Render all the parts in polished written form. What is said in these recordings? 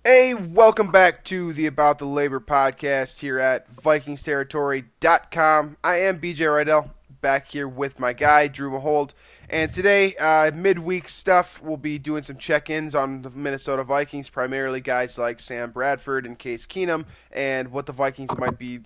Hey, welcome back to the About the Labor podcast here at VikingsTerritory.com. I am BJ Reidell, back here with my guy, Drew Mahowald. And today, midweek stuff, we'll be doing some check-ins on the Minnesota Vikings, primarily guys like Sam Bradford and Case Keenum, and what the Vikings might be,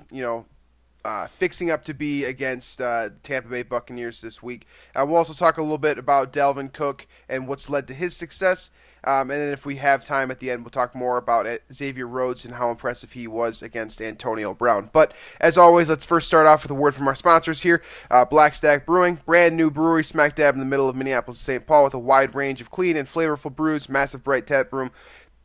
fixing up to be against Tampa Bay Buccaneers this week. We'll also talk a little bit about Dalvin Cook and what's led to his success. And then if we have time at the end, we'll talk more about Xavier Rhodes and how impressive he was against Antonio Brown. But as always, let's first start off with a word from our sponsors here. Black Stack Brewing, brand new brewery smack dab in the middle of Minneapolis, St. Paul, with a wide range of clean and flavorful brews, massive bright tap room.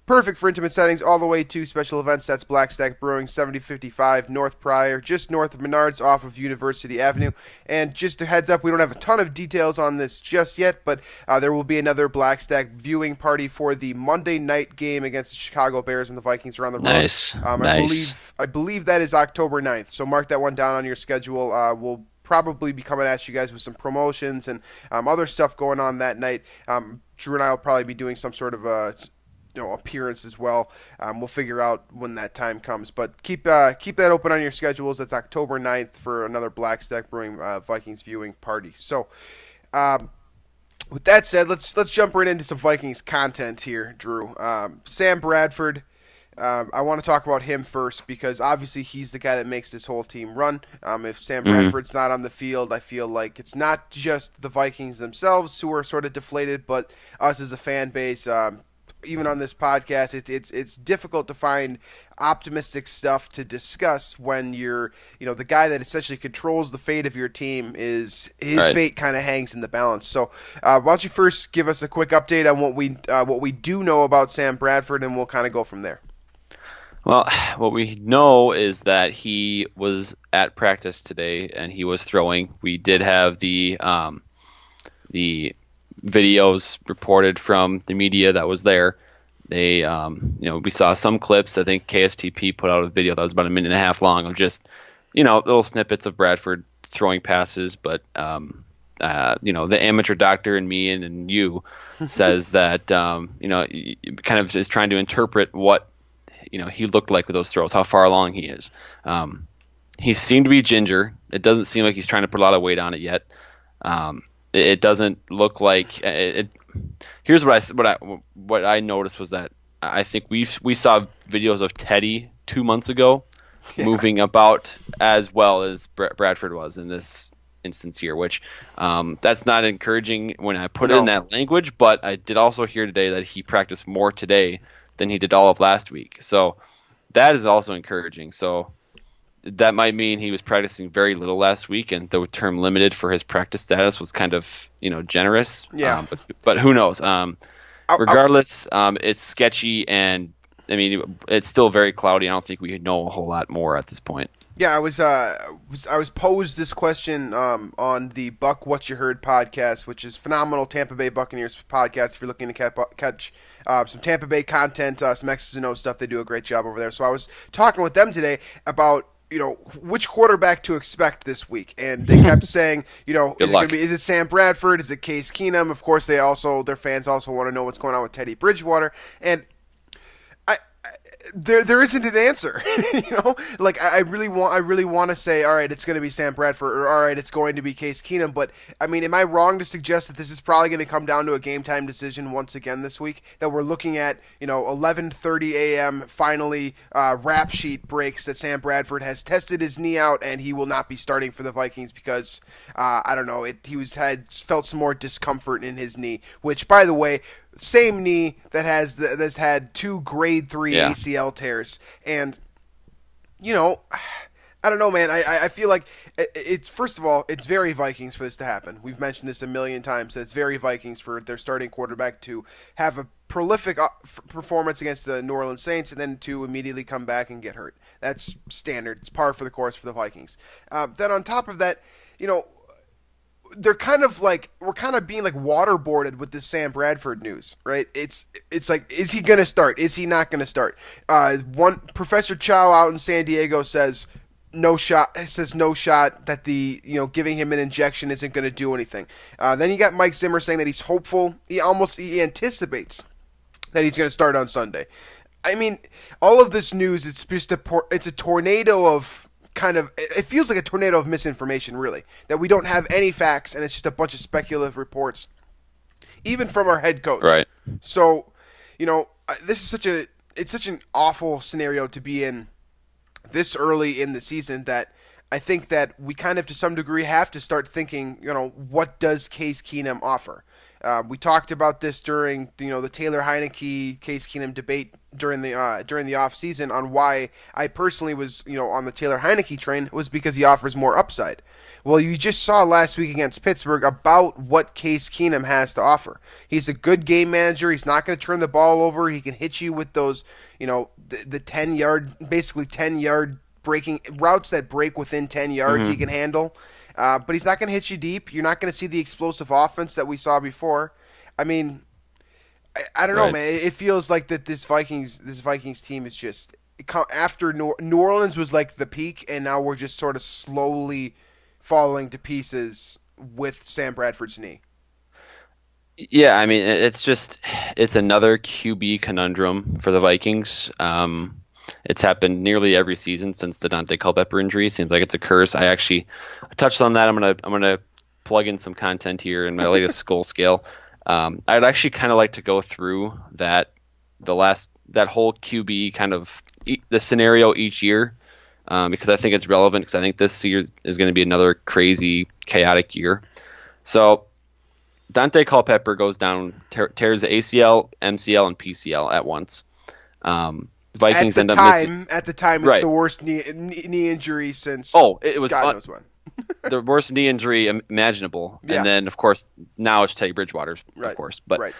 Perfect for intimate settings all the way to special events. That's Black Stack Brewing, 7055 North Pryor, just north of Menards off of University Avenue. And just a heads up, we don't have a ton of details on this just yet, but there will be another Black Stack viewing party for the Monday night game against the Chicago Bears when the Vikings are on the road. Nice. I believe that is October 9th, so mark that one down on your schedule. We'll probably be coming at you guys with some promotions and other stuff going on that night. Drew and I will probably be doing some sort of appearance as well. We'll figure out when that time comes, but keep that open on your schedules. That's October 9th for another Black Stack Brewing Vikings viewing party. So, with that said, let's jump right into some Vikings content here, Drew. Sam Bradford. I want to talk about him first because obviously he's the guy that makes this whole team run. If Sam Bradford's not on the field, I feel like it's not just the Vikings themselves who are sort of deflated, but us as a fan base. Even on this podcast, it's difficult to find optimistic stuff to discuss when you're, the guy that essentially controls the fate of your team is his Right. fate kind of hangs in the balance. So, why don't you first give us a quick update on what we do know about Sam Bradford, and we'll kind of go from there. Well, what we know is that he was at practice today and he was throwing. We did have the videos reported from the media that was there. They, we saw some clips. I think KSTP put out a video that was about a minute and a half long of just, little snippets of Bradford throwing passes. But, the amateur doctor in me and you says that, kind of is trying to interpret what, he looked like with those throws, how far along he is. He seemed to be ginger. It doesn't seem like he's trying to put a lot of weight on it yet. It doesn't look like it. Here's what I noticed was that I think we saw videos of Teddy 2 months ago moving about as well as Bradford was in this instance here, which that's not encouraging when I put it in that language. But I did also hear today that he practiced more today than he did all of last week, so that is also encouraging. So that might mean he was practicing very little last week, and the term limited for his practice status was kind of, generous. Yeah. But who knows? Regardless, it's sketchy, and I mean, it's still very cloudy. I don't think we know a whole lot more at this point. Yeah, I was posed this question on the Buck What You Heard podcast, which is phenomenal Tampa Bay Buccaneers podcast. If you're looking to catch some Tampa Bay content, some X's and O's stuff, they do a great job over there. So I was talking with them today about which quarterback to expect this week, and they kept saying, is it Sam Bradford? Is it Case Keenum? Of course, their fans also want to know what's going on with Teddy Bridgewater, and there isn't an answer. I really want to say, all right, it's going to be Sam Bradford, or all right, it's going to be Case Keenum. But I mean, am I wrong to suggest that this is probably going to come down to a game time decision once again this week? That we're looking at 11:30 a.m. finally rap sheet breaks that Sam Bradford has tested his knee out and he will not be starting for the Vikings because I don't know, he felt some more discomfort in his knee, which, by the way, same knee that's had 2 grade 3 ACL tears. And, I don't know, man. I feel like it's, first of all, it's very Vikings for this to happen. We've mentioned this a million times, that it's very Vikings for their starting quarterback to have a prolific performance against the New Orleans Saints and then to immediately come back and get hurt. That's standard. It's par for the course for the Vikings. Then on top of that, they're kind of like, we're kind of being like waterboarded with this Sam Bradford news, right? It's like, is he going to start? Is he not going to start? One Professor Chow out in San Diego says no shot. Says no shot, that the giving him an injection isn't going to do anything. Then you got Mike Zimmer saying that he's hopeful. He anticipates that he's going to start on Sunday. I mean, all of this news, it's just it's a tornado of it feels like a tornado of misinformation, really, that we don't have any facts, and it's just a bunch of speculative reports, even from our head coach. Right. So, this is it's such an awful scenario to be in this early in the season that I think that we kind of, to some degree, have to start thinking, what does Case Keenum offer? We talked about this during the Taylor Heineke Case Keenum debate during the off season on why I personally was on the Taylor Heineke train, was because he offers more upside. Well, you just saw last week against Pittsburgh about what Case Keenum has to offer. He's a good game manager. He's not going to turn the ball over. He can hit you with those the 10-yard breaking routes that break within 10 yards. He can handle. But he's not going to hit you deep. You're not going to see the explosive offense that we saw before. I mean, I don't know, man. It feels like that this Vikings team is just, after New Orleans was like the peak, and now we're just sort of slowly falling to pieces with Sam Bradford's knee. Yeah, I mean, it's another QB conundrum for the Vikings. It's happened nearly every season since the Dante Culpepper injury. It seems like it's a curse. I touched on that. I'm gonna plug in some content here in my latest Skull Scale. I'd actually kind of like to go through that whole QB kind of the scenario each year, because I think it's relevant, because I think this year is going to be another crazy, chaotic year. So Dante Culpepper goes down, tears the ACL, MCL, and PCL at once. Vikings end up missing. At the time, it's the worst knee injury since. Oh, it was God knows when. The worst knee injury imaginable. Yeah. And then, of course, now it's Teddy Bridgewater's, of course. But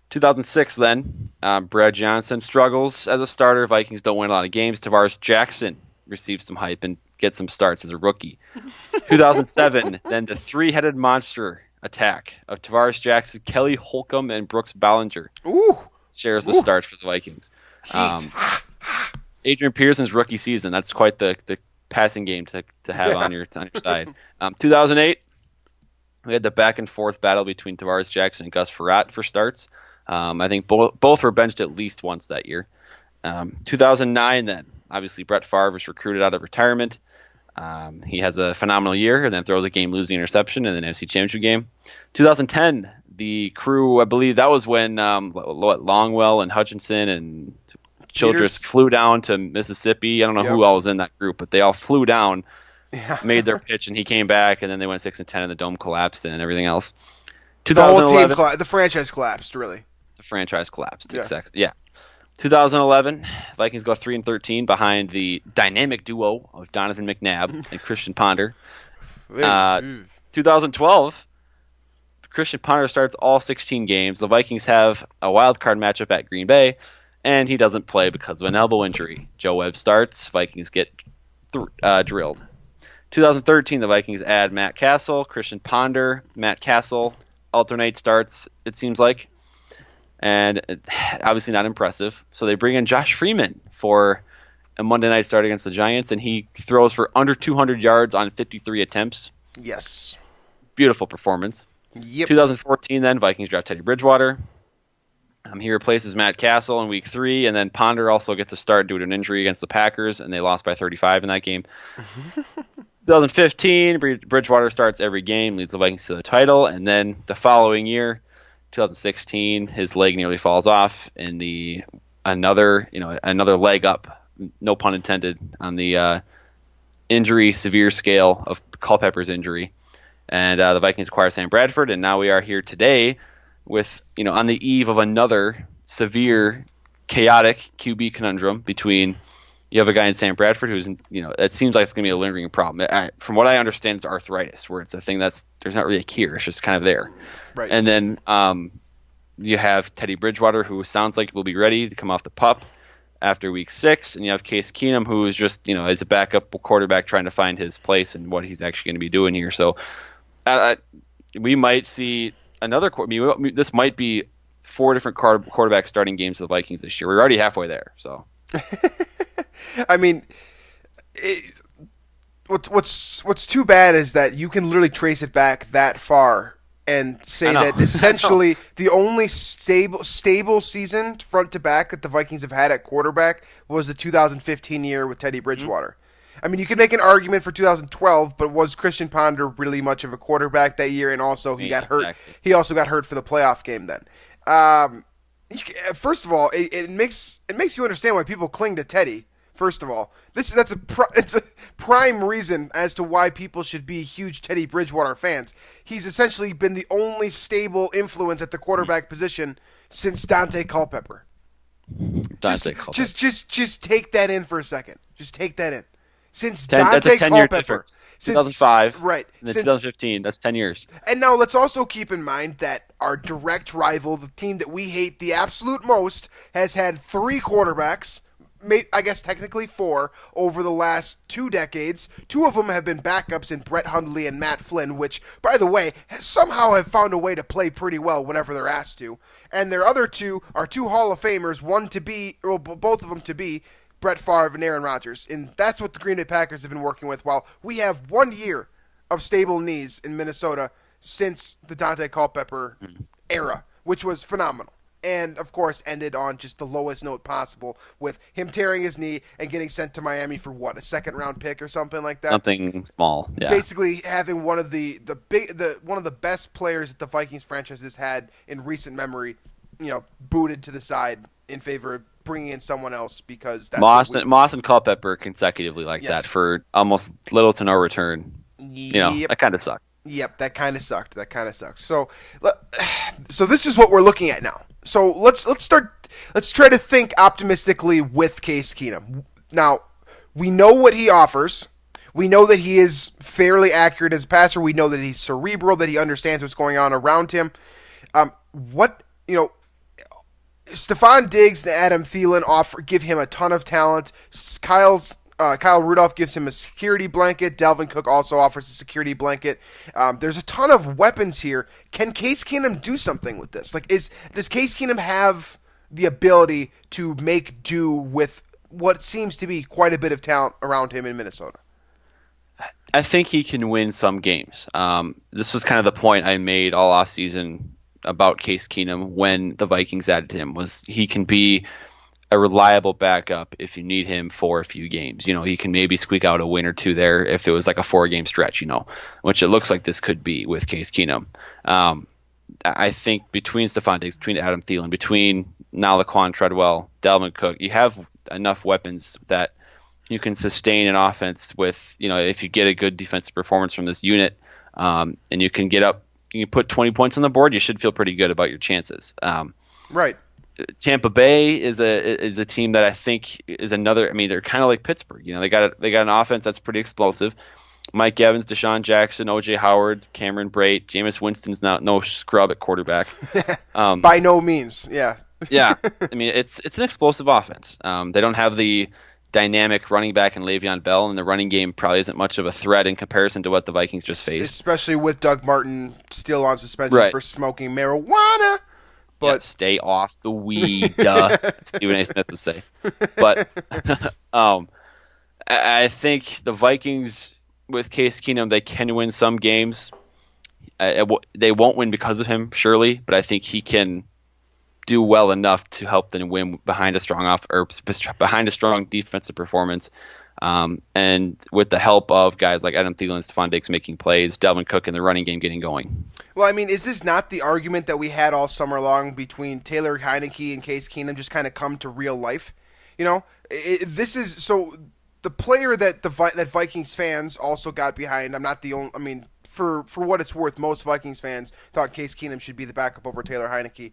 2006, then, Brad Johnson struggles as a starter. Vikings don't win a lot of games. Tavares Jackson receives some hype and gets some starts as a rookie. 2007, then the three-headed monster attack of Tavares Jackson, Kelly Holcomb, and Brooks Ballinger shares the starts for the Vikings. Adrian Pearson's rookie season, that's quite the passing game to have on your side. 2008, we had the back and forth battle between Tavares Jackson and Gus Frerotte for starts. I think both were benched at least once that year. 2009, then obviously Brett Favre was recruited out of retirement. He has a phenomenal year and then throws a game-losing interception in the NFC Championship game. 2010, the crew, I believe that was when Longwell and Hutchinson and Childress flew down to Mississippi. I don't know who all was in that group, but they all flew down, made their pitch, and he came back, and then they went 6-10, and the dome collapsed and everything else. 2011, the whole team the franchise collapsed, really. The franchise collapsed, exactly. Yeah. 2011, Vikings go 3-13 behind the dynamic duo of Donovan McNabb and Christian Ponder. 2012, Christian Ponder starts all 16 games. The Vikings have a wild card matchup at Green Bay, and he doesn't play because of an elbow injury. Joe Webb starts. Vikings get drilled. 2013, the Vikings add Matt Castle, Christian Ponder, Matt Castle, alternate starts, it seems like. And obviously not impressive. So they bring in Josh Freeman for a Monday night start against the Giants, and he throws for under 200 yards on 53 attempts. Yes. Beautiful performance. Yep. 2014, then, Vikings draft Teddy Bridgewater. He replaces Matt Castle in week 3, and then Ponder also gets a start due to an injury against the Packers, and they lost by 35 in that game. 2015, Bridgewater starts every game, leads the Vikings to the title, and then the following year, 2016, his leg nearly falls off in another leg up, no pun intended, on the injury severe scale of Culpepper's injury. And the Vikings acquire Sam Bradford, and now we are here today with, on the eve of another severe, chaotic QB conundrum between, you have a guy in Sam Bradford who's, it seems like it's going to be a lingering problem. From what I understand, it's arthritis, where it's a thing there's not really a cure. It's just kind of there. Right. And then you have Teddy Bridgewater, who sounds like will be ready to come off the PUP after week 6, and you have Case Keenum, who is just, as a backup quarterback trying to find his place and what he's actually going to be doing here. So we might see another. This might be 4 different quarterback starting games for the Vikings this year. We're already halfway there. So, I mean, what's too bad is that you can literally trace it back that far, and say that essentially the only stable season front to back that the Vikings have had at quarterback was the 2015 year with Teddy Bridgewater. I mean, you could make an argument for 2012, but was Christian Ponder really much of a quarterback that year? And also, he got hurt. Exactly. He also got hurt for the playoff game then. First of all, it makes you understand why people cling to Teddy. First of all, it's a prime reason as to why people should be huge Teddy Bridgewater fans. He's essentially been the only stable influence at the quarterback position since Dante Culpepper. Just take that in for a second. Just take that in. Since that's Dante a 10-year Culpepper, difference. 2005, right? And then 2015. That's 10 years. And now let's also keep in mind that our direct rival, the team that we hate the absolute most, has had 3 quarterbacks. I guess technically 4 over the last 2 decades. 2 of them have been backups in Brett Hundley and Matt Flynn, which, by the way, somehow have found a way to play pretty well whenever they're asked to. And their other 2 are 2 Hall of Famers, both of them to be Brett Favre and Aaron Rodgers. And that's what the Green Bay Packers have been working with, while we have 1 year of stable knees in Minnesota since the Dante Culpepper era, which was phenomenal. And, of course, ended on just the lowest note possible with him tearing his knee and getting sent to Miami for, what, a second-round pick or something like that? Something small, yeah. Basically having one of the best players that the Vikings franchise has had in recent memory, booted to the side in favor of bringing in someone else because that's Moss and Culpepper consecutively that for almost little to no return. That kind of sucked. Yep, that kind of sucked. So this is what we're looking at now. So let's try to think optimistically with Case Keenum. Now, we know what he offers. We know that he is fairly accurate as a passer. We know that he's cerebral, that he understands what's going on around him. Stephon Diggs and Adam Thielen give him a ton of talent. Kyle Rudolph gives him a security blanket. Dalvin Cook also offers a security blanket. There's a ton of weapons here. Can Case Keenum do something with this? Does Case Keenum have the ability to make do with what seems to be quite a bit of talent around him in Minnesota? I think he can win some games. This was kind of the point I made all offseason about Case Keenum when the Vikings added him, was he can be a reliable backup if you need him for a few games. He can maybe squeak out a win or 2 there if it was like a 4-game stretch, which it looks like this could be with Case Keenum. I think between Stephon Diggs, between Adam Thielen, between now Laquan Treadwell, Dalvin Cook, you have enough weapons that you can sustain an offense with, if you get a good defensive performance from this unit, and you can put 20 points on the board, you should feel pretty good about your chances. Right. Tampa Bay is a team that I think is another. I mean, they're kind of like Pittsburgh. They got an offense that's pretty explosive. Mike Evans, Deshaun Jackson, O.J. Howard, Cameron Brate, Jameis Winston's no scrub at quarterback. By no means, yeah. Yeah, I mean it's an explosive offense. They don't have the dynamic running back in Le'Veon Bell, and the running game probably isn't much of a threat in comparison to what the Vikings just faced. Especially with Doug Martin still on suspension for smoking marijuana. But stay off the weed, Stephen A. Smith would say. But I think the Vikings, with Case Keenum, they can win some games. They won't win because of him, surely, but I think he can do well enough to help them win behind a strong defensive performance. And with the help of guys like Adam Thielen and Stephon Diggs making plays, Dalvin Cook and the running game getting going. Well, I mean, is this not the argument that we had all summer long between Taylor Heineke and Case Keenum just kind of come to real life? This is so the player that that Vikings fans also got behind. I'm not the only. I mean, for what it's worth, most Vikings fans thought Case Keenum should be the backup over Taylor Heineke.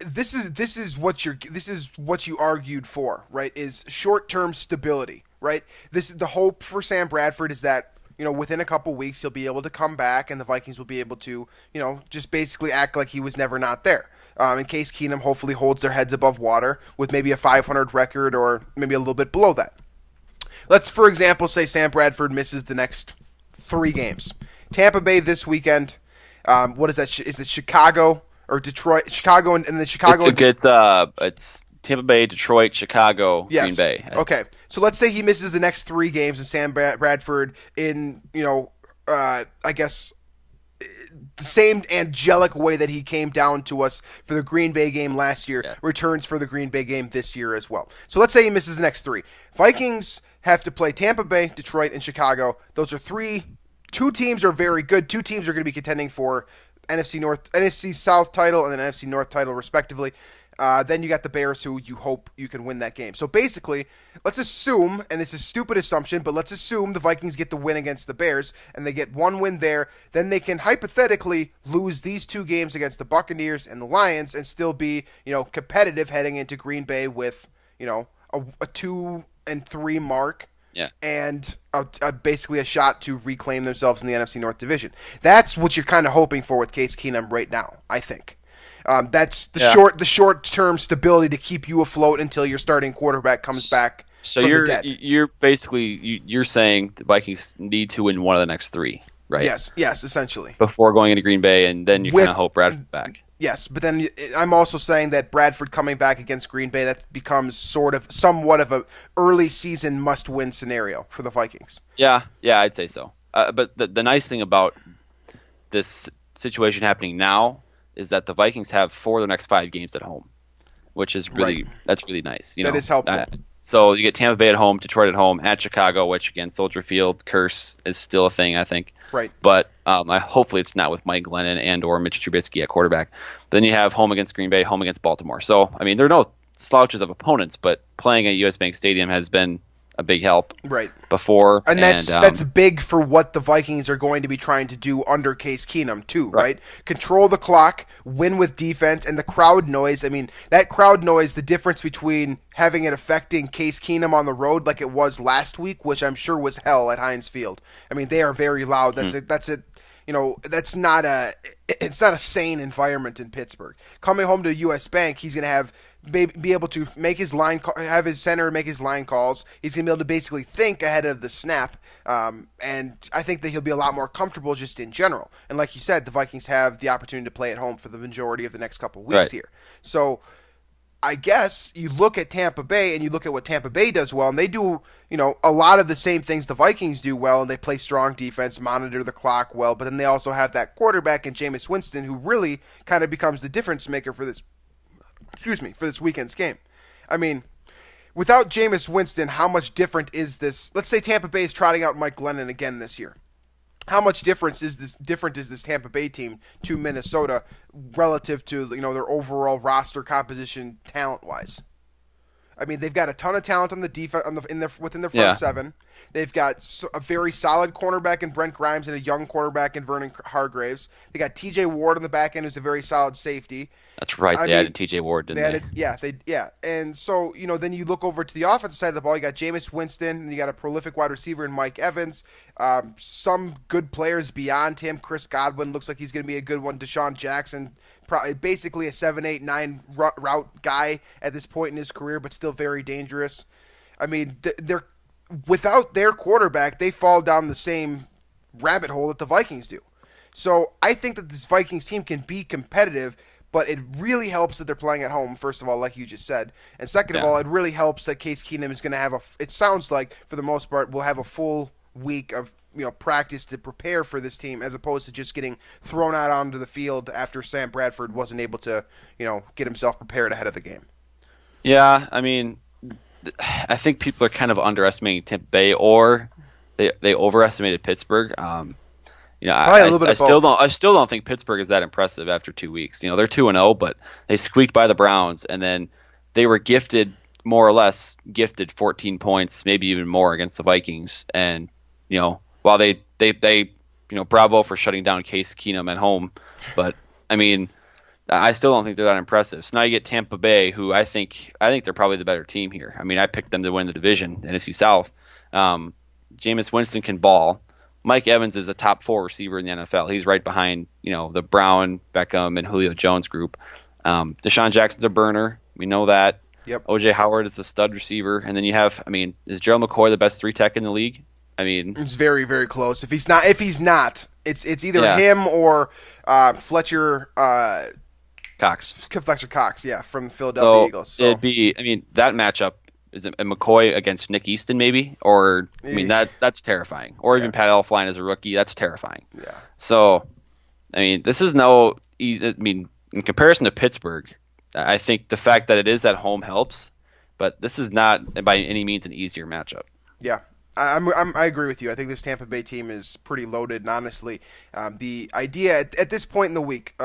This is what you argued for, right? Is short-term stability, right? The hope for Sam Bradford is that within a couple weeks he'll be able to come back and the Vikings will be able to just basically act like he was never not there. In case Keenum hopefully holds their heads above water with maybe a 500 record or maybe a little bit below that. Let's, for example, say Sam Bradford misses the next 3 games. Tampa Bay this weekend. What is that? Is it Chicago? Or Detroit, Chicago, and then Chicago. It's Tampa Bay, Detroit, Chicago, yes. Green Bay. Okay, so let's say he misses the next 3 games, and Sam Bradford in I guess the same angelic way that he came down to us for the Green Bay game last year, Yes. returns for the Green Bay game this year as well. So let's say he misses the next 3. Vikings have to play Tampa Bay, Detroit, and Chicago. Those are 3. 2 teams are very good. 2 teams are going to be contending for NFC South title and then NFC North title respectively. Then you got the Bears, who you hope you can win that game. So basically, let's assume, and this is a stupid assumption, but let's assume the Vikings get the win against the Bears, and they get 1 win there. Then they can hypothetically lose these 2 games against the Buccaneers and the Lions and still be, competitive heading into Green Bay with, a 2-3 mark. Yeah. And basically a shot to reclaim themselves in the NFC North Division. That's what you're kind of hoping for with Case Keenum right now, I think. That's the short-term stability to keep you afloat until your starting quarterback comes back. So from the dead. you're basically you're saying the Vikings need to win one of the next 3, right? Yes, essentially. Before going into Green Bay, and then you kind of hope Bradford back. Yes, but then I'm also saying that Bradford coming back against Green Bay, that becomes somewhat of a early season must-win scenario for the Vikings. Yeah, I'd say so. But the nice thing about this situation happening now is that the Vikings have 4 of the next 5 games at home, which is that's really nice. That is helpful. So you get Tampa Bay at home, Detroit at home, at Chicago, which again, Soldier Field curse is still a thing, I think. Right. But hopefully it's not with Mike Glennon and or Mitch Trubisky at quarterback. Then you have home against Green Bay, home against Baltimore. So, I mean, there are no slouches of opponents, but playing at US Bank Stadium has been a big help before. And that's big for what the Vikings are going to be trying to do under Case Keenum too, right? Control the clock, win with defense, and the crowd noise. I mean, that crowd noise, the difference between having it affecting Case Keenum on the road like it was last week, which I'm sure was hell at Heinz Field. I mean, they are very loud. It's not a sane environment in Pittsburgh. Coming home to US Bank, he's going to be able to make his have his center make his line calls. He's going to be able to basically think ahead of the snap, and I think that he'll be a lot more comfortable just in general. And like you said, the Vikings have the opportunity to play at home for the majority of the next couple of weeks here. So I guess you look at Tampa Bay and you look at what Tampa Bay does well, and they do, a lot of the same things the Vikings do well, and they play strong defense, monitor the clock well, but then they also have that quarterback in Jameis Winston who really kind of becomes the difference maker for this weekend's game. I mean, without Jameis Winston, how much different is this? Let's say Tampa Bay is trotting out Mike Glennon again this year. How much different is this Tampa Bay team to Minnesota relative to their overall roster composition talent-wise? I mean, they've got a ton of talent on the defense within their front 7. They've got a very solid cornerback in Brent Grimes and a young cornerback in Vernon Hargraves. They got T.J. Ward on the back end, who's a very solid safety. That's right. They added T.J. Ward, didn't they? Yeah. And so, then you look over to the offensive side of the ball. You got Jameis Winston, and you got a prolific wide receiver in Mike Evans. Some good players beyond him. Chris Godwin looks like he's going to be a good one. Deshaun Jackson, probably basically a 7, 8, 9 route guy at this point in his career, but still very dangerous. I mean, they're without their quarterback, they fall down the same rabbit hole that the Vikings do. So I think that this Vikings team can be competitive, but it really helps that they're playing at home, first of all, like you just said. And second of all, it really helps that Case Keenum is going to have it sounds like, for the most part, will have a full week of practice to prepare for this team, as opposed to just getting thrown out onto the field after Sam Bradford wasn't able to, get himself prepared ahead of the game. Yeah, I mean, I think people are kind of underestimating Tampa Bay, or they overestimated Pittsburgh. I still don't think Pittsburgh is that impressive after 2 weeks. They're 2-0, but they squeaked by the Browns, and then they were more or less gifted 14 points, maybe even more against the Vikings. And while they bravo for shutting down Case Keenum at home, but I mean, I still don't think they're that impressive. So now you get Tampa Bay, who I think they're probably the better team here. I mean, I picked them to win the division, NFC South. Jameis Winston can ball. Mike Evans is a top 4 receiver in the NFL. He's right behind, the Brown, Beckham, and Julio Jones group. Deshaun Jackson's a burner. We know that. Yep. O.J. Howard is the stud receiver. And then you have, is Gerald McCoy the best 3-tech in the league? It's very, very close. If he's not, it's either him or Fletcher Cox. Fletcher Cox, from the Philadelphia Eagles. So it'd be, that matchup is it McCoy against Nick Easton maybe, or that's terrifying. Or even Pat Elflein as a rookie, that's terrifying. Yeah. So, I mean, this is no. I mean, in comparison to Pittsburgh, I think the fact that it is at home helps, but this is not by any means an easier matchup. Yeah. I agree with you. I think this Tampa Bay team is pretty loaded, and honestly, the idea at this point in the week,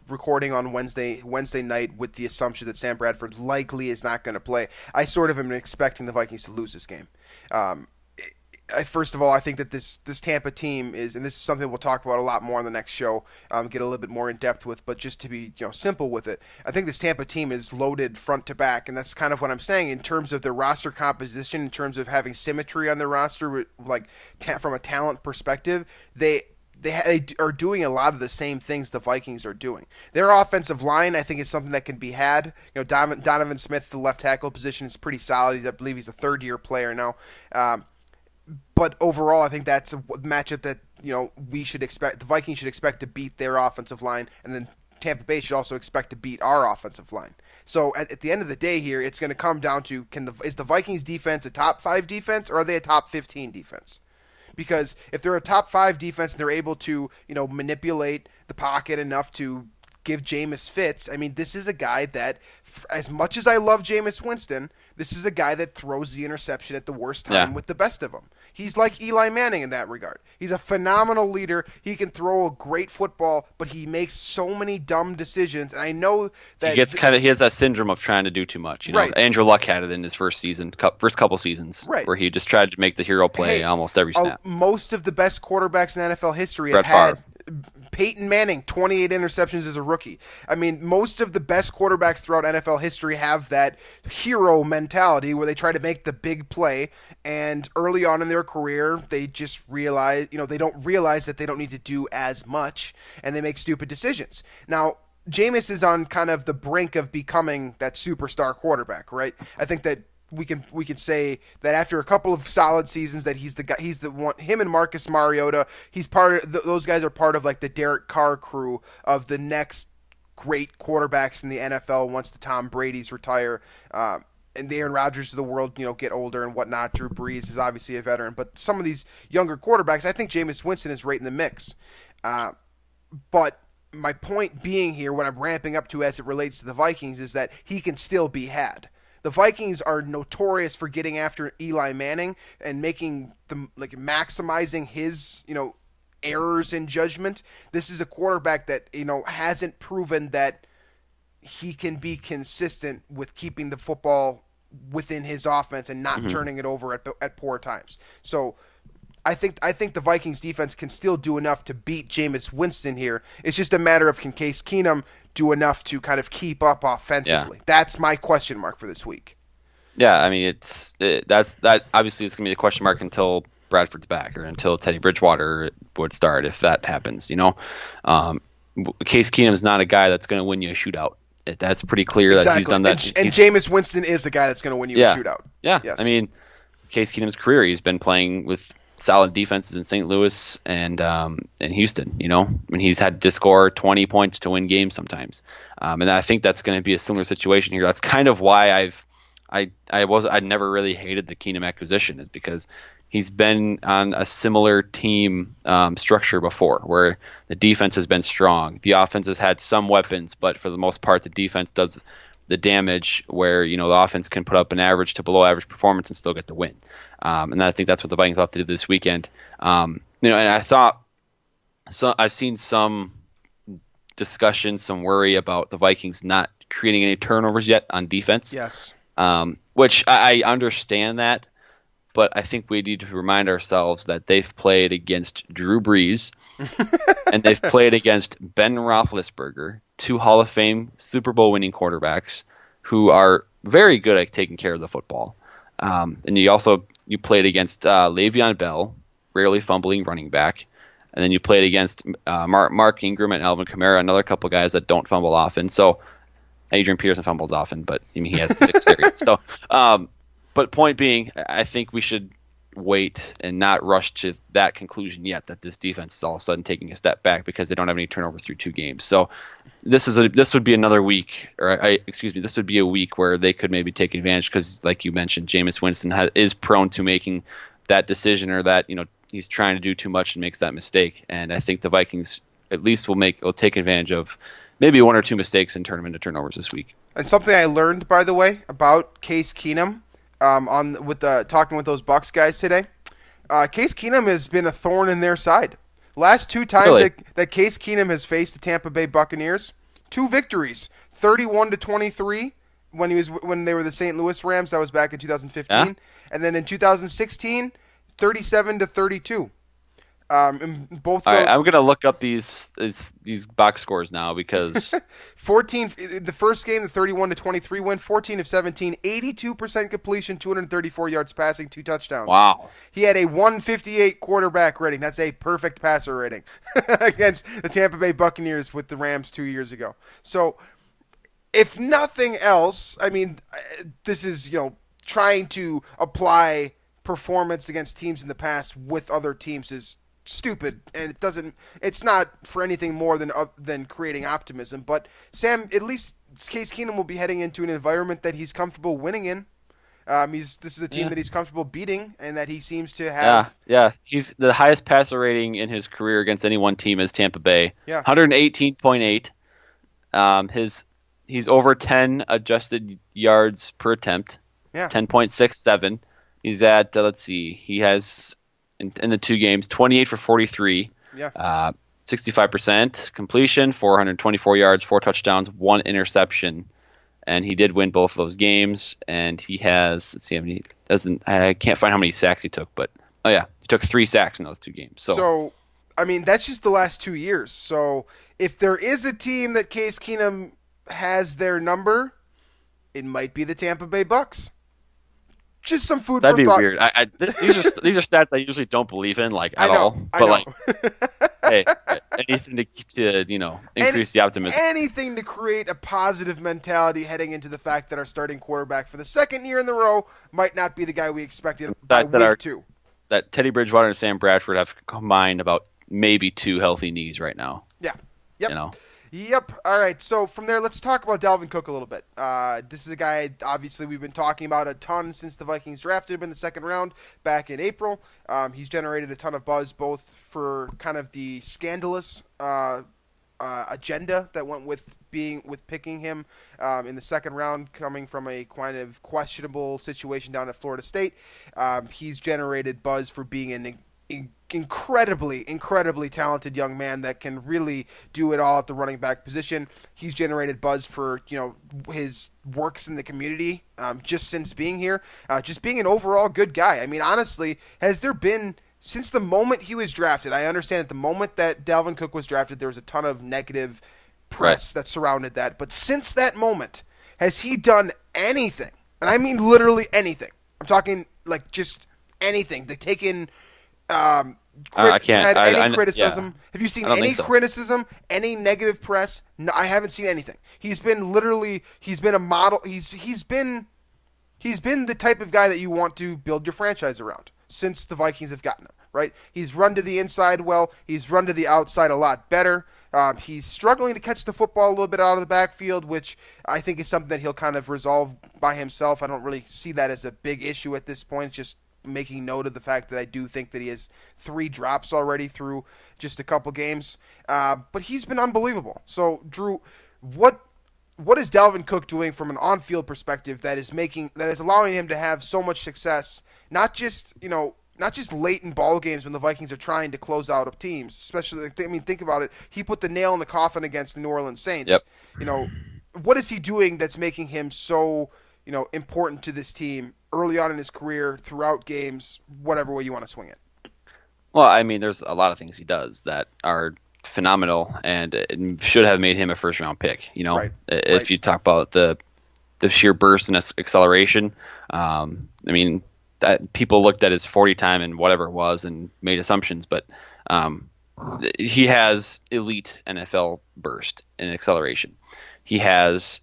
recording on Wednesday night with the assumption that Sam Bradford likely is not going to play, I sort of am expecting the Vikings to lose this game. First of all, I think that this Tampa team is, and this is something we'll talk about a lot more on the next show, get a little bit more in depth with, but just to be simple with it, I think this Tampa team is loaded front to back, and that's kind of what I'm saying in terms of their roster composition, in terms of having symmetry on their roster, like from a talent perspective, they are doing a lot of the same things the Vikings are doing. Their offensive line, I think, is something that can be had. Donovan Smith, the left tackle position, is pretty solid. I believe he's a third-year player now. But overall, I think that's a matchup that we should expect. The Vikings should expect to beat their offensive line, and then Tampa Bay should also expect to beat our offensive line. So at the end of the day, here it's going to come down to is the Vikings defense a top 5 defense, or are they a top 15 defense? Because if they're a top 5 defense and they're able to manipulate the pocket enough to give Jameis fits, I mean, this is a guy that, as much as I love Jameis Winston, this is a guy that throws the interception at the worst time with the best of them. He's like Eli Manning in that regard. He's a phenomenal leader. He can throw a great football, but he makes so many dumb decisions. And I know that he has that syndrome of trying to do too much. Right. Andrew Luck had it in his first couple seasons, right, where he just tried to make the hero play almost every snap. Most of the best quarterbacks in NFL history Brett have Favre. Peyton Manning, 28 interceptions as a rookie. I mean, most of the best quarterbacks throughout NFL history have that hero mentality where they try to make the big play, and early on in their career, they just realize, they don't realize that they don't need to do as much, and they make stupid decisions. Now, Jameis is on kind of the brink of becoming that superstar quarterback, right? I think that we can say that after a couple of solid seasons that he's the guy. He's the one. Him and Marcus Mariota. He's part of those guys are part of like the Derek Carr crew of the next great quarterbacks in the NFL once the Tom Brady's retire. And the Aaron Rodgers of the world, get older and whatnot. Drew Brees is obviously a veteran, but some of these younger quarterbacks, I think Jameis Winston is right in the mix. But my point being here, what I'm ramping up to as it relates to the Vikings, is that he can still be had. The Vikings are notorious for getting after Eli Manning and making them maximizing his, errors in judgment. This is a quarterback that, hasn't proven that he can be consistent with keeping the football within his offense and not turning it over at poor times. So I think the Vikings defense can still do enough to beat Jameis Winston here. It's just a matter of can Case Keenum do enough to kind of keep up offensively. Yeah. That's my question mark for this week. Yeah, I mean that obviously is going to be the question mark until Bradford's back or until Teddy Bridgewater would start, if that happens. Case Keenum is not a guy that's going to win you a shootout. That's pretty clear that he's done that. And Jameis Winston is the guy that's going to win you a shootout. Yeah, yes. I mean, Case Keenum's career, he's been playing with solid defenses in St. Louis and Houston. When he's had to score 20 points to win games sometimes, and I think that's going to be a similar situation here. That's kind of why I never really hated the Keenum acquisition, is because he's been on a similar team structure before, where the defense has been strong, the offense has had some weapons, but for the most part, the defense does the damage where the offense can put up an average to below average performance and still get the win. And I think that's what the Vikings have to do this weekend. And I've seen some discussion, some worry about the Vikings not creating any turnovers yet on defense. Yes. Which I understand that, but I think we need to remind ourselves that they've played against Drew Brees and they've played against Ben Roethlisberger, 2 Hall of Fame Super Bowl winning quarterbacks who are very good at taking care of the football. And you played against Le'Veon Bell, rarely fumbling running back. And then you played against Mark Ingram and Alvin Kamara, another couple guys that don't fumble often. So Adrian Peterson fumbles often, but he had 6 carries. So, but point being, I think we should wait and not rush to that conclusion yet, that this defense is all of a sudden taking a step back because they don't have any turnovers through 2 games. So this would be another week, this would be a week where they could maybe take advantage because, like you mentioned, Jameis Winston is prone to making that decision, or that he's trying to do too much and makes that mistake. And I think the Vikings at least will take advantage of maybe one or two mistakes and turn them into turnovers this week. And something I learned, by the way, about Case Keenum, talking with those Bucks guys today, Case Keenum has been a thorn in their side. Last two times Really? that Case Keenum has faced the Tampa Bay Buccaneers, 2 victories, 31-23 when they were the St. Louis Rams. That was back in 2015, Yeah. and then in 2016, 37-32. Both. All right, I'm gonna look up these box scores now because 14. The first game, the 31-23 win, 14 of 17, 82% completion, 234 yards passing, 2 touchdowns. wow. He had a 158 quarterback rating. That's a perfect passer rating against the Tampa Bay Buccaneers with the Rams 2 years ago. So, if nothing else, I mean, this is trying to apply performance against teams in the past with other teams is stupid, and it's not for anything more than creating optimism. But Sam, at least Case Keenum will be heading into an environment that he's comfortable winning in. This is a team that he's comfortable beating, and that he seems to have. Yeah. He's the highest passer rating in his career against any one team is Tampa Bay. Yeah. 118.8. He's over 10 adjusted yards per attempt. Yeah. 10.67. He's at he has in the 2 games 28 for 43. Yeah. 65% completion, 424 yards, 4 touchdowns, 1 interception. And he did win both of those games. And he has, I can't find how many sacks he took, but he took 3 sacks in those 2 games. So, I mean, that's just the last 2 years. So, if there is a team that Case Keenum has their number, it might be the Tampa Bay Bucks. Just some food That'd for be thought. weird. These are stats I usually don't believe in, at all. But hey, anything to increase the optimism. Anything to create a positive mentality heading into the fact that our starting quarterback for the second year in the row might not be the guy we expected by week 2. That Teddy Bridgewater and Sam Bradford have combined about maybe 2 healthy knees right now. Yeah. Yep. Yep. All right. So from there, let's talk about Dalvin Cook a little bit. This is a guy, obviously, we've been talking about a ton since the Vikings drafted him in the second round back in April. He's generated a ton of buzz, both for kind of the scandalous agenda that went with picking him in the second round, coming from a kind of questionable situation down at Florida State. He's generated buzz for being an incredibly talented young man that can really do it all at the running back position. He's generated buzz for his works in the community just since being here, just being an overall good guy. I mean, honestly, has there been, since the moment he was drafted, I understand at the moment that Dalvin Cook was drafted, there was a ton of negative press that surrounded that, but since that moment, has he done anything? And I mean literally anything. I'm talking just anything. They take in I can't. Any criticism? Yeah. Have you seen any criticism? Any negative press? No, I haven't seen anything. He's been a model. He's been the type of guy that you want to build your franchise around since the Vikings have gotten him. Right? He's run to the inside well. He's run to the outside a lot better. He's struggling to catch the football a little bit out of the backfield, which I think is something that he'll kind of resolve by himself. I don't really see that as a big issue at this point. It's just making note of the fact that I do think that he has 3 drops already through just a couple games. But he's been unbelievable. So, Drew, what is Dalvin Cook doing from an on-field perspective that is allowing him to have so much success, not just late in ball games when the Vikings are trying to close out teams, especially, think about it. He put the nail in the coffin against the New Orleans Saints. Yep. What is he doing that's making him so, important to this team early on in his career, throughout games, whatever way you want to swing it? Well, I mean, there's a lot of things he does that are phenomenal and it should have made him a first-round pick. If you talk about the sheer burst and acceleration, I mean, that people looked at his 40 time and whatever it was and made assumptions, but he has elite NFL burst and acceleration. He has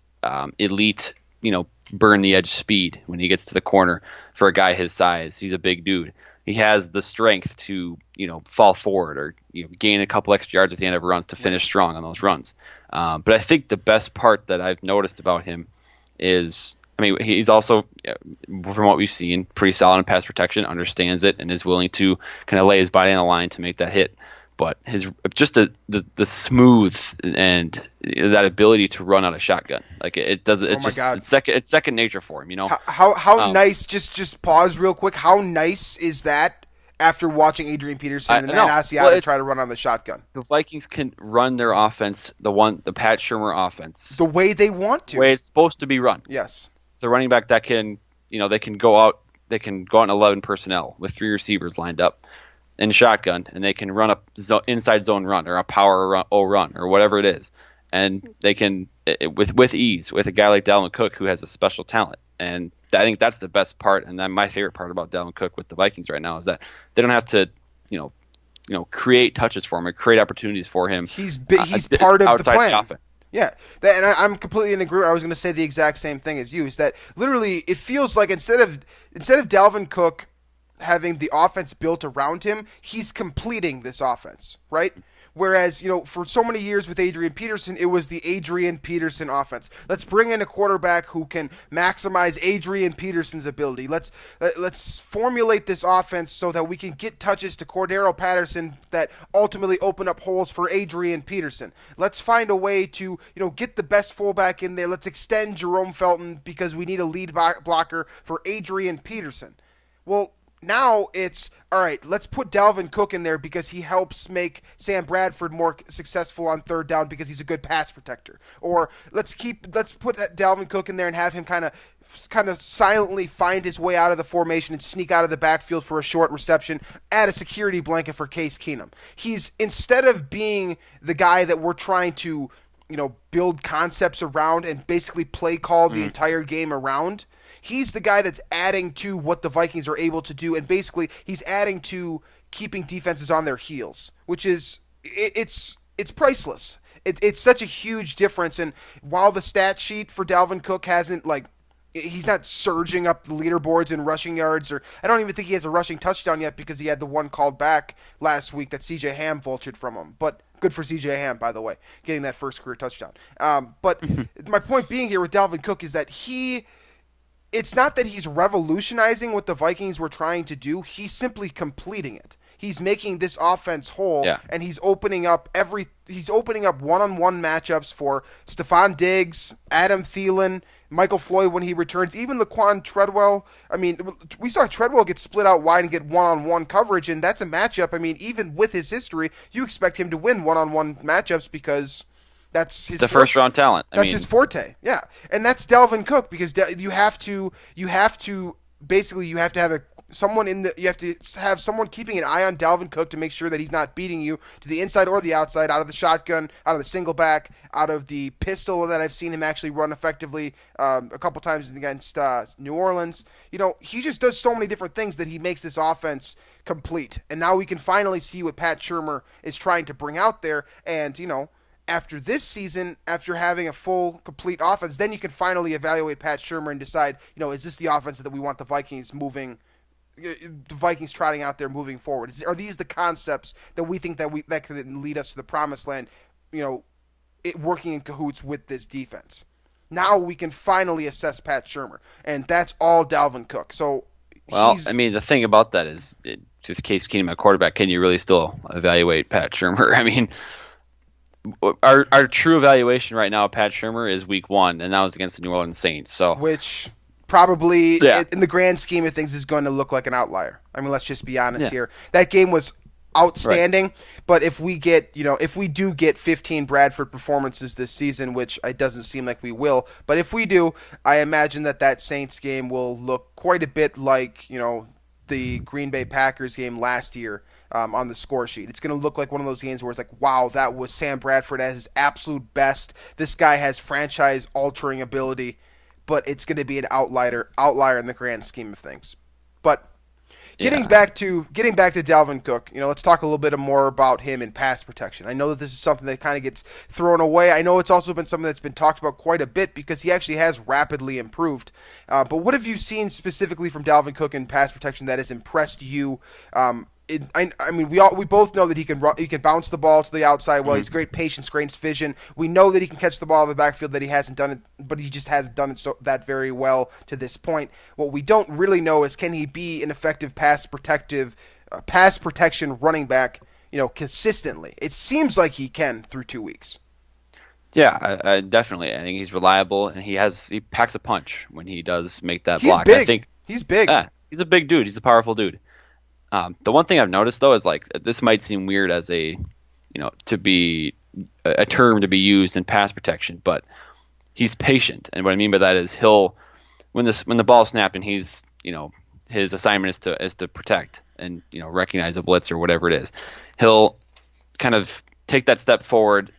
elite, burn the edge speed when he gets to the corner for a guy his size. He's a big dude. He has the strength to, fall forward or gain a couple extra yards at the end of runs to finish strong on those runs. But I think the best part that I've noticed about him is, he's also, from what we've seen, pretty solid in pass protection, understands it, and is willing to kind of lay his body on the line to make that hit. but his just the smooth and that ability to run out of shotgun, like it does. It's it's second nature for him. How nice. Just pause real quick. How nice is that? After watching Adrian Peterson and Asiata try to run on the shotgun, the Vikings can run their offense, the Pat Shurmur offense, the way they want to, the way it's supposed to be run. Yes, the running back that can, they can go out in 11 personnel with 3 receivers lined up in shotgun, and they can run a inside zone run or a power run or whatever it is, and they can with ease with a guy like Dalvin Cook who has a special talent. And I think that's the best part, and then my favorite part about Dalvin Cook with the Vikings right now is that they don't have to, create touches for him or create opportunities for him. He's part of the plan. The offense. Yeah, and I'm completely in agreement. I was going to say the exact same thing as you. Is that literally it feels like instead of Dalvin Cook having the offense built around him, he's completing this offense, right? Whereas, for so many years with Adrian Peterson, it was the Adrian Peterson offense. Let's bring in a quarterback who can maximize Adrian Peterson's ability. Let's formulate this offense so that we can get touches to Cordero Patterson that ultimately open up holes for Adrian Peterson. Let's find a way to, get the best fullback in there. Let's extend Jerome Felton because we need a lead blocker for Adrian Peterson. Well, now it's, all right, let's put Dalvin Cook in there because he helps make Sam Bradford more successful on third down because he's a good pass protector. Or let's put Dalvin Cook in there and have him kind of silently find his way out of the formation and sneak out of the backfield for a short reception, add a security blanket for Case Keenum. He's, instead of being the guy that we're trying to, build concepts around and basically play call the entire game around, he's the guy that's adding to what the Vikings are able to do, and basically he's adding to keeping defenses on their heels, which is it's priceless. It's such a huge difference. And while the stat sheet for Dalvin Cook hasn't he's not surging up the leaderboards in rushing yards, or I don't even think he has a rushing touchdown yet because he had the one called back last week that C.J. Ham vultured from him. But good for C.J. Ham, by the way, getting that first career touchdown. But my point being here with Dalvin Cook is that it's not that he's revolutionizing what the Vikings were trying to do. He's simply completing it. He's making this offense whole, and he's opening up one-on-one matchups for Stephon Diggs, Adam Thielen, Michael Floyd when he returns, even Laquan Treadwell. I mean, we saw Treadwell get split out wide and get one-on-one coverage, and that's a matchup. I mean, even with his history, you expect him to win one-on-one matchups because that's his first-round talent. That's his forte, yeah. And that's Dalvin Cook because you have to have someone keeping an eye on Dalvin Cook to make sure that he's not beating you to the inside or the outside, out of the shotgun, out of the single back, out of the pistol that I've seen him actually run effectively a couple times against New Orleans. He just does so many different things that he makes this offense complete. And now we can finally see what Pat Shurmur is trying to bring out there. And, after this season, after having a full, complete offense, then you can finally evaluate Pat Shurmur and decide, is this the offense that we want the Vikings trotting out there moving forward? Are these the concepts that we think that can lead us to the promised land, working in cahoots with this defense? Now we can finally assess Pat Shurmur, and that's all Dalvin Cook. So, the thing about that is, just Case Keenum at quarterback, can you really still evaluate Pat Shurmur? Our true evaluation right now of Pat Shurmur is week 1, and that was against the New Orleans Saints. So, which probably, in the grand scheme of things, is going to look like an outlier. I mean, let's just be honest here. That game was outstanding, right. But if we do get 15 Bradford performances this season, which it doesn't seem like we will, but if we do, I imagine that Saints game will look quite a bit like, the Green Bay Packers game last year. On the score sheet. It's going to look like one of those games where it's like, wow, that was Sam Bradford at his absolute best. This guy has franchise-altering ability, but it's going to be an outlier in the grand scheme of things. But getting back to Dalvin Cook, let's talk a little bit more about him in pass protection. I know that this is something that kind of gets thrown away. I know it's also been something that's been talked about quite a bit because he actually has rapidly improved. But what have you seen specifically from Dalvin Cook in pass protection that has impressed you? We both know that he can bounce the ball to the outside well. He's great patience, great vision. We know that he can catch the ball in the backfield, that he hasn't done it, but he just hasn't done it that very well to this point. What we don't really know is, can he be an effective pass protection running back consistently. It seems like he can through 2 weeks. Yeah, I definitely. I think he's reliable, and he packs a punch when he does make that He's block. big. I think He's big. he's a big dude. He's a powerful dude. The one thing I've noticed though is like this might seem weird as to be a term to be used in pass protection, but he's patient, and what I mean by that is when the ball snapped and he's his assignment is to protect and recognize a blitz or whatever it is, he'll kind of take that step forward,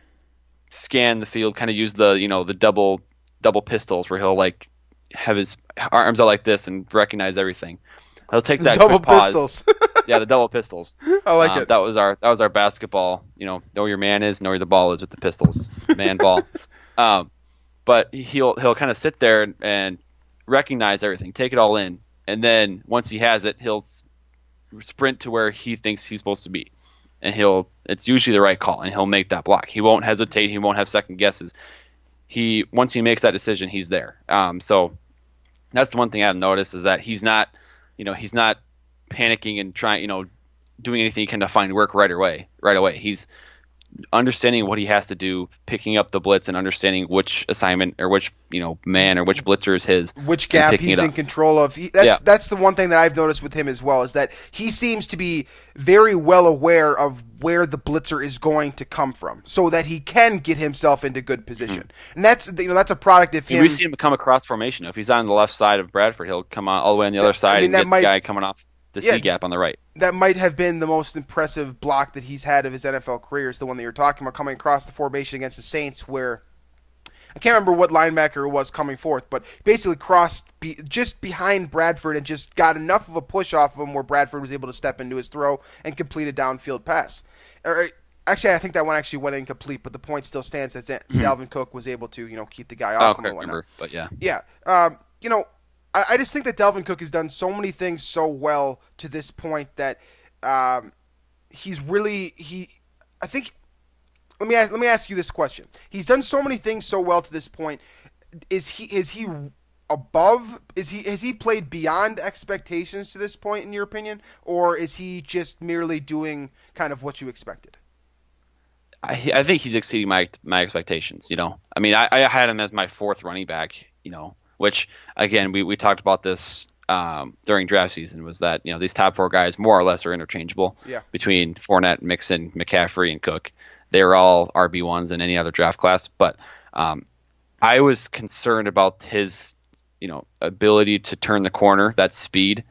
scan the field, kind of use the double pistols where he'll like have his arms out like this and recognize everything. He'll take that double quick pause. Pistols. Yeah, the double pistols. I like it. That was our basketball. Know where your man is, know where the ball is with the pistols. Man ball. But he'll kind of sit there and recognize everything, take it all in, and then once he has it, he'll sprint to where he thinks he's supposed to be, and it's usually the right call, and he'll make that block. He won't hesitate. He won't have second guesses. Once he makes that decision, he's there. So that's the one thing I've noticed is that he's not panicking and trying, doing anything he can to find work right away. He's understanding what he has to do, picking up the blitz and understanding which assignment or which man or which blitzer is his, which gap he's in control of. That's the one thing that I've noticed with him as well, is that he seems to be very well aware of where the blitzer is going to come from, so that he can get himself into good position. And that's a product of him. We've seen him come across formation. If he's on the left side of Bradford, he'll come on all the way on the other side and get the guy coming off the C gap on the right. That might have been the most impressive block that he's had of his NFL career, is the one that you're talking about, coming across the formation against the Saints, where I can't remember what linebacker it was coming forth, but basically crossed just behind Bradford and just got enough of a push off of him where Bradford was able to step into his throw and complete a downfield pass. Actually, I think that one actually went incomplete, but the point still stands that Dalvin Cook was able to keep the guy off him and whatnot. But yeah. Yeah. I just think that Dalvin Cook has done so many things so well to this point that he's really I think. Let me ask you this question. He's done so many things so well to this point. Has he played beyond expectations to this point, in your opinion, or is he just merely doing kind of what you expected? I think he's exceeding my expectations. I mean, I had him as my fourth running back. Which again we talked about this during draft season, was that these top four guys more or less are interchangeable between Fournette, Mixon, McCaffrey, and Cook. They were all RB1s in any other draft class, but I was concerned about his ability to turn the corner, that speed.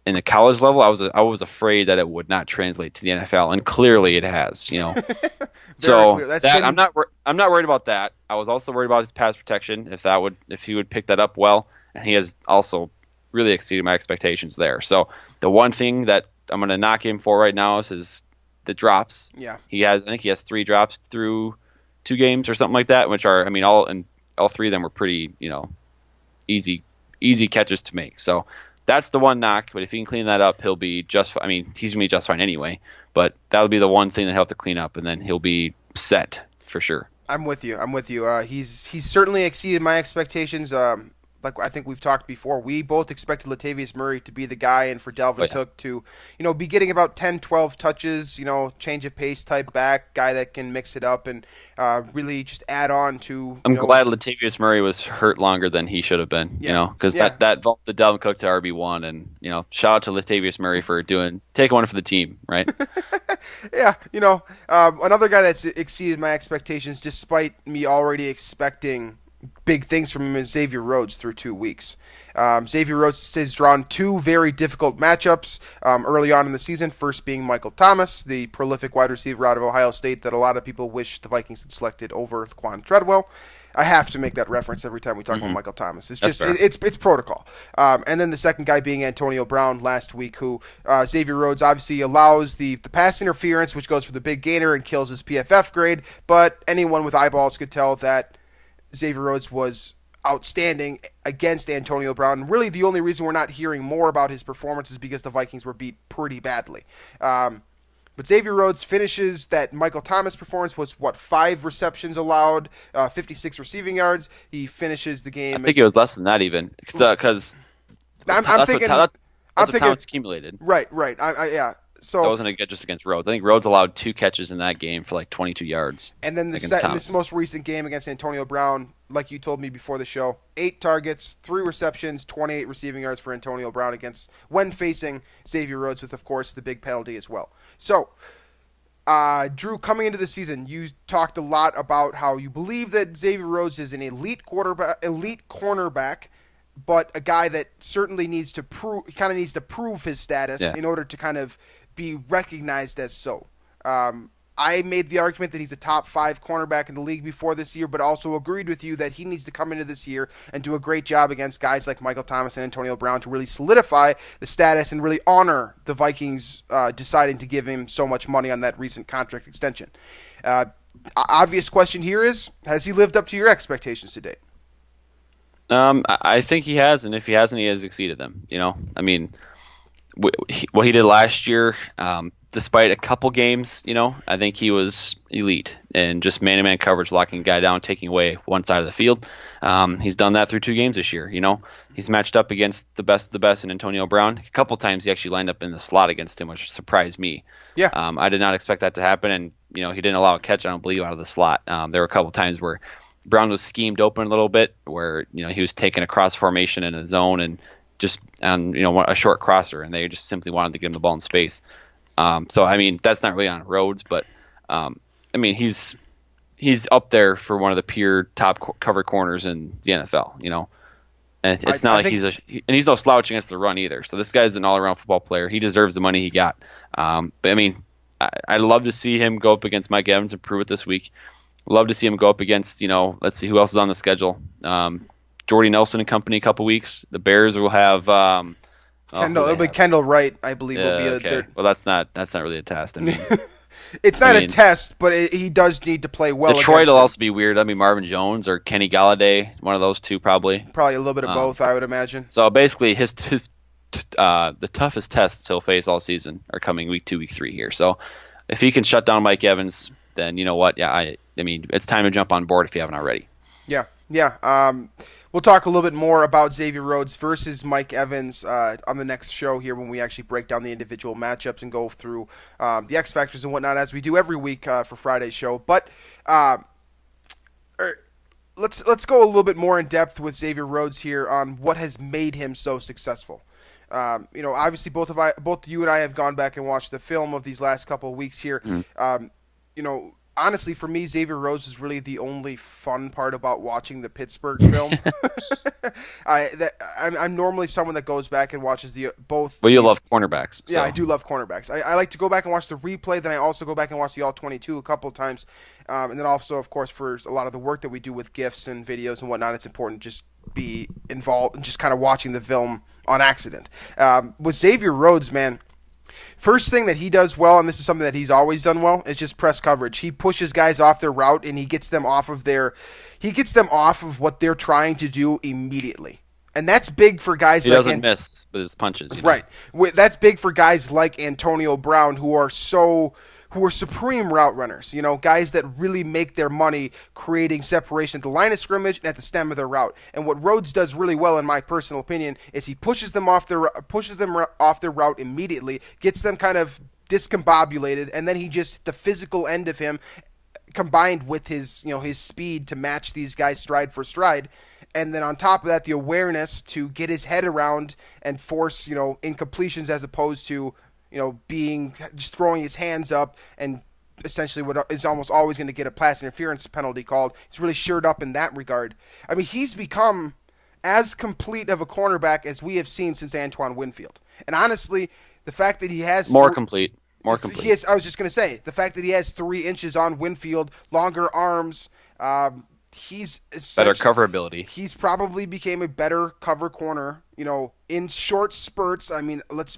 In the college level, I was afraid that it would not translate to the NFL, and clearly it has. So I'm not worried about that. I was also worried about his pass protection, if he would pick that up well, and he has also really exceeded my expectations there. So the one thing that I'm going to knock him for right now is the drops. Yeah, I think he has 3 drops through 2 games or something like that, which are all 3 of them were pretty easy catches to make. So that's the one knock, but if he can clean that up, he'll be just fine. I mean, he's going to be just fine anyway, but that'll be the one thing that he'll have to clean up, and then he'll be set for sure. I'm with you. He's certainly exceeded my expectations. Like I think we've talked before, we both expected Latavius Murray to be the guy, and for Dalvin Cook to, be getting about 10, 12 touches, change of pace type back, guy that can mix it up and really just add on to. I'm glad Latavius Murray was hurt longer than he should have been, because that vaulted the Dalvin Cook to RB1, and shout out to Latavius Murray for taking one for the team, right? Yeah, another guy that's exceeded my expectations, despite me already expecting big things from him, is Xavier Rhodes through 2 weeks. Xavier Rhodes has drawn 2 very difficult matchups early on in the season, first being Michael Thomas, the prolific wide receiver out of Ohio State that a lot of people wish the Vikings had selected over Quan Treadwell. I have to make that reference every time we talk about Michael Thomas. It's just it's protocol. And then the second guy being Antonio Brown last week, who Xavier Rhodes obviously allows the pass interference, which goes for the big gainer and kills his PFF grade, but anyone with eyeballs could tell that Xavier Rhodes was outstanding against Antonio Brown. Really, the only reason we're not hearing more about his performance is because the Vikings were beat pretty badly. But Xavier Rhodes finishes that Michael Thomas performance was, 5 receptions allowed, 56 receiving yards. He finishes the game. I think it was less than that even, because I'm thinking what Thomas accumulated. Right. that wasn't just against Rhodes. I think Rhodes allowed 2 catches in that game for like 22 yards. And then this most recent game against Antonio Brown, like you told me before the show, 8 targets, 3 receptions, 28 receiving yards for Antonio Brown when facing Xavier Rhodes, with, of course, the big penalty as well. So, Drew, coming into the season, you talked a lot about how you believe that Xavier Rhodes is an elite cornerback, but a guy that certainly needs to prove his status in order to kind of be recognized as so. I made the argument that he's a top 5 cornerback in the league before this year, but also agreed with you that he needs to come into this year and do a great job against guys like Michael Thomas and Antonio Brown to really solidify the status and really honor the Vikings deciding to give him so much money on that recent contract extension. Obvious question here is, has he lived up to your expectations to date? I think he has, and if he hasn't, he has exceeded them. I mean, what he did last year, despite a couple games, I think he was elite and just man-to-man coverage, locking a guy down, taking away one side of the field. He's done that through 2 games this year. He's matched up against the best of the best in Antonio Brown. A couple times he actually lined up in the slot against him, which surprised me. Yeah. I did not expect that to happen, and he didn't allow a catch, I don't believe, out of the slot. There were a couple times where Brown was schemed open a little bit, where he was taking a cross formation in a zone and just on a short crosser, and they just simply wanted to give him the ball in space. So I mean, that's not really on Rhodes, but I mean, he's up there for one of the pure top cover corners in the NFL. And it's not like he's no slouch against the run either. So this guy's an all-around football player. He deserves the money he got. But I mean, I'd love to see him go up against Mike Evans and prove it this week. Love to see him go up against, let's see who else is on the schedule. Jordy Nelson and company a couple weeks. The Bears will have it'll be Kendall Wright, I believe. Will be okay. Well, that's not really a test. I mean, it's not a test, but he does need to play well. Detroit will also be weird. That'd be Marvin Jones or Kenny Galladay, one of those two probably. Probably a little bit of both, I would imagine. So basically, the toughest tests he'll face all season are coming week 2, week 3 here. So if he can shut down Mike Evans, then you know what? Yeah, I mean, it's time to jump on board if you haven't already. Yeah. We'll talk a little bit more about Xavier Rhodes versus Mike Evans on the next show here when we actually break down the individual matchups and go through the X Factors and whatnot, as we do every week for Friday's show. But let's go a little bit more in depth with Xavier Rhodes here on what has made him so successful. Obviously both you and I have gone back and watched the film of these last couple of weeks here. Honestly, for me, Xavier Rhodes is really the only fun part about watching the Pittsburgh film. I'm normally someone that goes back and watches both. Well, you love cornerbacks. Yeah, I do love cornerbacks. I like to go back and watch the replay. Then I also go back and watch the All-22 a couple of times. And then also, of course, for a lot of the work that we do with GIFs and videos and whatnot, it's important to just be involved and just kind of watching the film on accident. With Xavier Rhodes, man, first thing that he does well, and this is something that he's always done well, is just press coverage. He pushes guys off their route, and he gets them off of what they're trying to do immediately. And that's big for guys he doesn't miss with his punches. Right. That's big for guys like Antonio Brown, who are supreme route runners, guys that really make their money creating separation at the line of scrimmage and at the stem of their route. And what Rhodes does really well, in my personal opinion, is he pushes them off their route immediately, gets them kind of discombobulated, and then the physical end of him combined with his speed to match these guys stride for stride. And then on top of that, the awareness to get his head around and force, incompletions as opposed to just throwing his hands up and essentially what is almost always going to get a pass interference penalty called. He's really shored up in that regard. I mean, he's become as complete of a cornerback as we have seen since Antoine Winfield. And honestly, the fact that he has more complete. I was just going to say, the fact that he has 3 inches on Winfield, longer arms, he's better cover ability. He's probably became a better cover corner, in short spurts. I mean, let's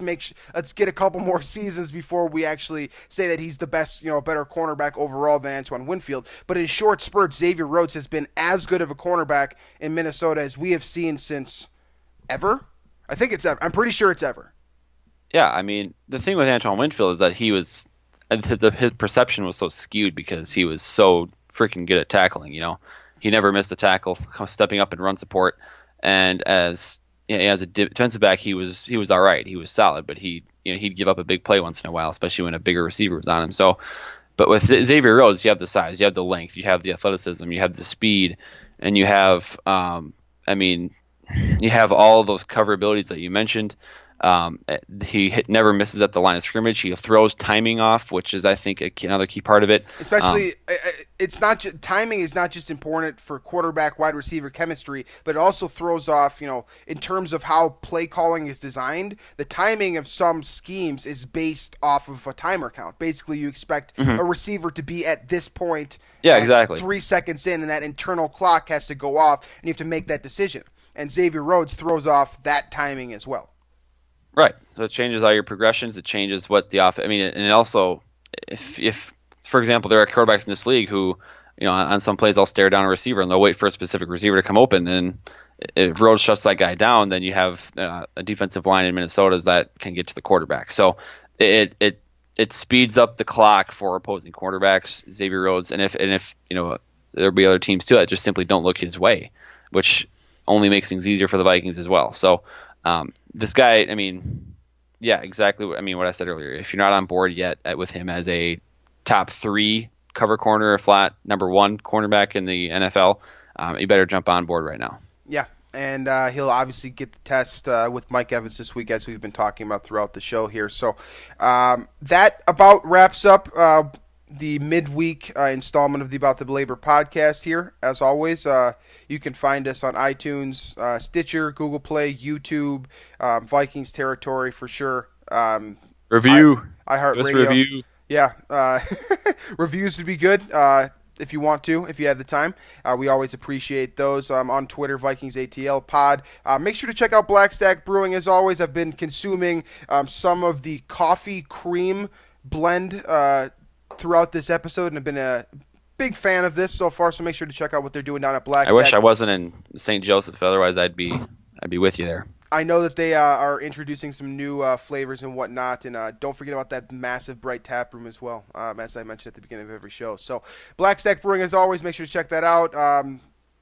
get a couple more seasons before we actually say that he's the best, better cornerback overall than Antoine Winfield. But in short spurts, Xavier Rhodes has been as good of a cornerback in Minnesota as we have seen since ever. I think it's ever. I'm pretty sure it's ever. Yeah, I mean, the thing with Antoine Winfield is that his perception was so skewed because he was so freaking good at tackling, He never missed a tackle, stepping up in run support. And as as a defensive back, he was all right. He was solid, but he'd give up a big play once in a while, especially when a bigger receiver was on him. So, but with Xavier Rhodes, you have the size, you have the length, you have the athleticism, you have the speed, and you have, you have all of those cover abilities that you mentioned. He never misses at the line of scrimmage. He throws timing off, which is, I think, another key part of it. Especially, it's not timing is not just important for quarterback wide receiver chemistry, but it also throws off, in terms of how play calling is designed. The timing of some schemes is based off of a timer count. Basically, you expect a receiver to be at this point. Yeah, exactly. 3 seconds in, and that internal clock has to go off, and you have to make that decision. And Xavier Rhodes throws off that timing as well. Right. So it changes all your progressions. It changes what the offense. And it also, if for example, there are quarterbacks in this league who, on some plays, I'll stare down a receiver and they'll wait for a specific receiver to come open. And if Rhodes shuts that guy down, then you have a defensive line in Minnesota's that can get to the quarterback. So it speeds up the clock for opposing quarterbacks, Xavier Rhodes. And if there'll be other teams too that just simply don't look his way, which only makes things easier for the Vikings as well. So. This guy, yeah, exactly. What I said earlier. If you're not on board yet with him as a top 3 cover corner, or flat number 1 cornerback in the NFL, you better jump on board right now. Yeah, and he'll obviously get the test with Mike Evans this week, as we've been talking about throughout the show here. So that about wraps up the midweek installment of the About the Labor podcast here. As always, you can find us on iTunes, Stitcher, Google Play, YouTube, Vikings Territory for sure. Review. iHeartRadio. Review. Yeah. Reviews would be good if you want to, if you have the time. We always appreciate those. On Twitter, Vikings ATL Pod. Make sure to check out Black Stack Brewing. As always, I've been consuming some of the coffee cream blend throughout this episode, and I've been a big fan of this so far, so make sure to check out what they're doing down at Black Stack. I wish I wasn't in St. Joseph, otherwise I'd be with you there. I know that they are introducing some new flavors and whatnot, and don't forget about that massive bright tap room as well, as I mentioned at the beginning of every show. So Black Stack Brewing, as always, make sure to check that out.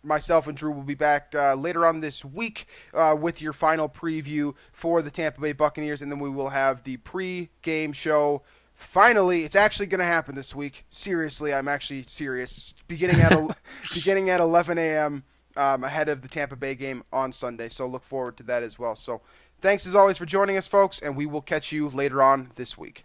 Myself and Drew will be back later on this week with your final preview for the Tampa Bay Buccaneers, and then we will have the pre-game show. Finally, it's actually going to happen this week. Seriously, I'm actually serious. Beginning at 11 a.m. Ahead of the Tampa Bay game on Sunday. So look forward to that as well. So thanks as always for joining us, folks, and we will catch you later on this week.